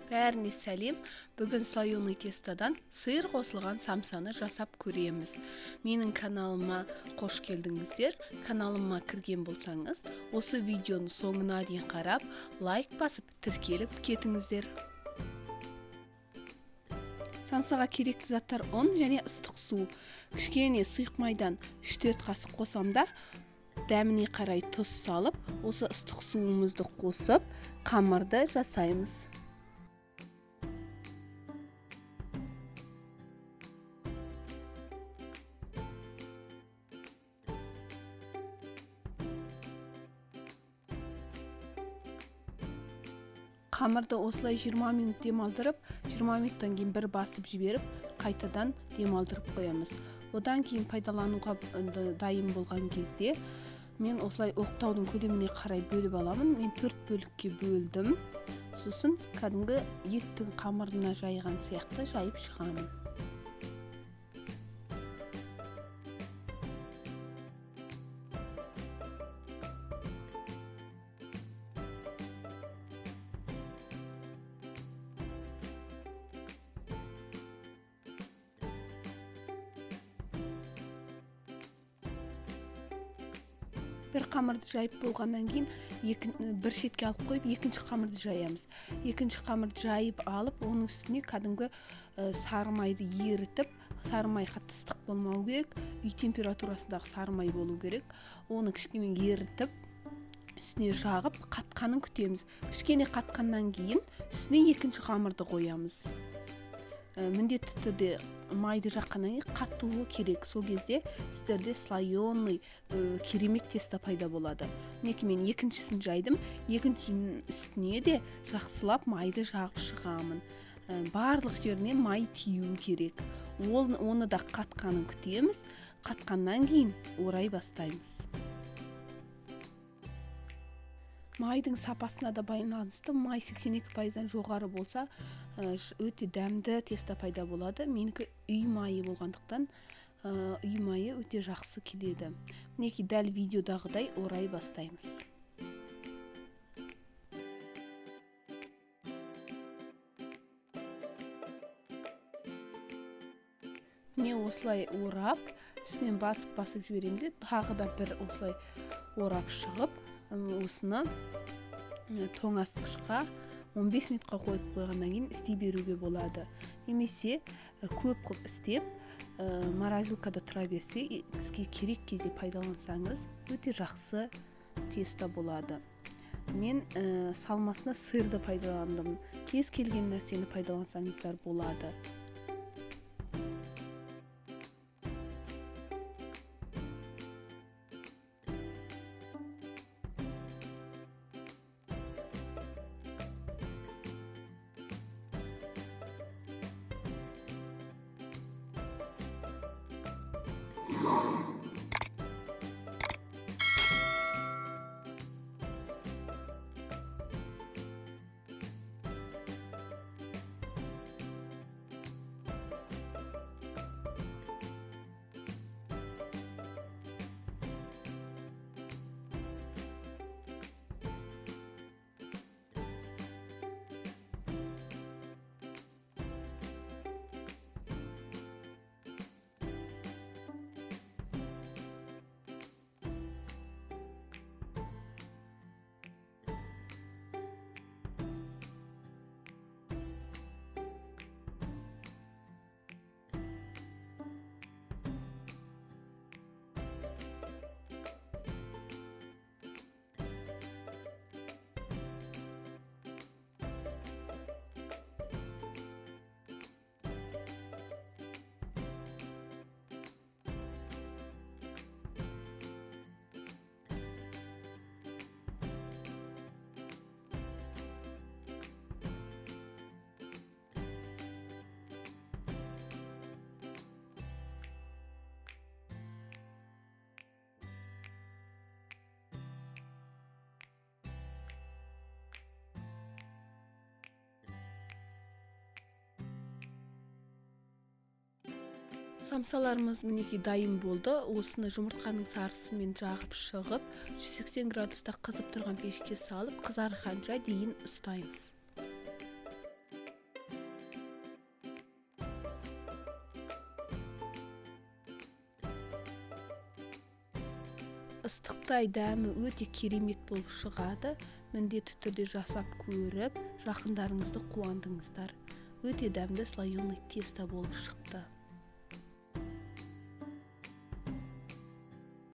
Бәріне сәлем. Бүгін слоеный тестадан сиыр қосылған самсаны жасап көреміз. Менің каналыма қош келдіңіздер. Каналыма кірген болсаңыз, осы видеоны соңына дейін қарап, лайк басып, тіркеліп кетіңіздер. Самсаға керекті заттар ұн және ыстық су. Кішкене сұйық майдан 3-4 қасық қосамда, дәміне қарай тұз салып, осы ыстық суымызды қосып, қамырды жасаймыз. Қамырды осылай 20 минут демалдырып, 20 минуттан кейін бір басып жіберіп, қайтадан демалдырып қоямыз. Одан кейін пайдалануға дайын болған кезде мен осылай оқтаудың көлеміне қарай бөліп аламын. Мен 4 бөлікке бөлдім. Сосын кәдімгі еттің қамырына жайған сияқты жайып шығамын. Bir қамырды жайып болғаннан кейін бір шетке алып қойып, екінші қамырды жаямыз. Екінші қамырды жайып алып, оның үстіне кәдімгі сары майды ерітіп, сары май қатты ыстық болмау керек, үй температурасындағы сары май болу керек. Оны кішкене ерітіп, үстіне жағып, қатқанын күтеміз. Кішкене қатқаннан кейін үстіне екінші қамырды қоямыз. Міндетті түрде майды жаққаннан кейін қатуы керек. Сол кезде сіздерде слоеный керемет теста пайда болады. Мінекей мен екіншісін жайдым. Екіншінің үстіне де жақсылап майды жағып шығамын. Барлық жеріне май тиюі керек. Оны да қатқанын күтеміз. Қатқаннан кейін орай бастаймыз. Майдың сапасына да байланысты, май 82%-дан жоғары болса, өте дәмді теста пайда болады. Менікі үй майы болғандықтан, үй майы өте жақсы келеді. Мінекей дәл видеодағыдай орай бастаймыз. Мен осылай орап, үстінен басып жіберемін де, тағы да бір осылай орап шығып, осыны тоңазытқышқа 15 минутқа қойып қойғаннан кейін істей беруге болады. Немесе көп істеп, морозилкада тұра берсе, сізге керек кезде пайдалансаңыз, өте жақсы теста болады. Мен салмасына сырды пайдаландым. Кез келген нәрсені пайдалансаңыздар болады. Самсаларымыз мінекей дайын болды. Осыны жұмыртқаның сарысымен жағып шығып, 180 градуста қызып тұрған пешке салып, қызарғанша дейін ұстаймыз. ыстықтай дәмі өте керемет болып шығады. Міндетті түрде жасап көріп, жақындарыңызды қуандыңыздар. Өте дәмді слоеный тесто болып шықты.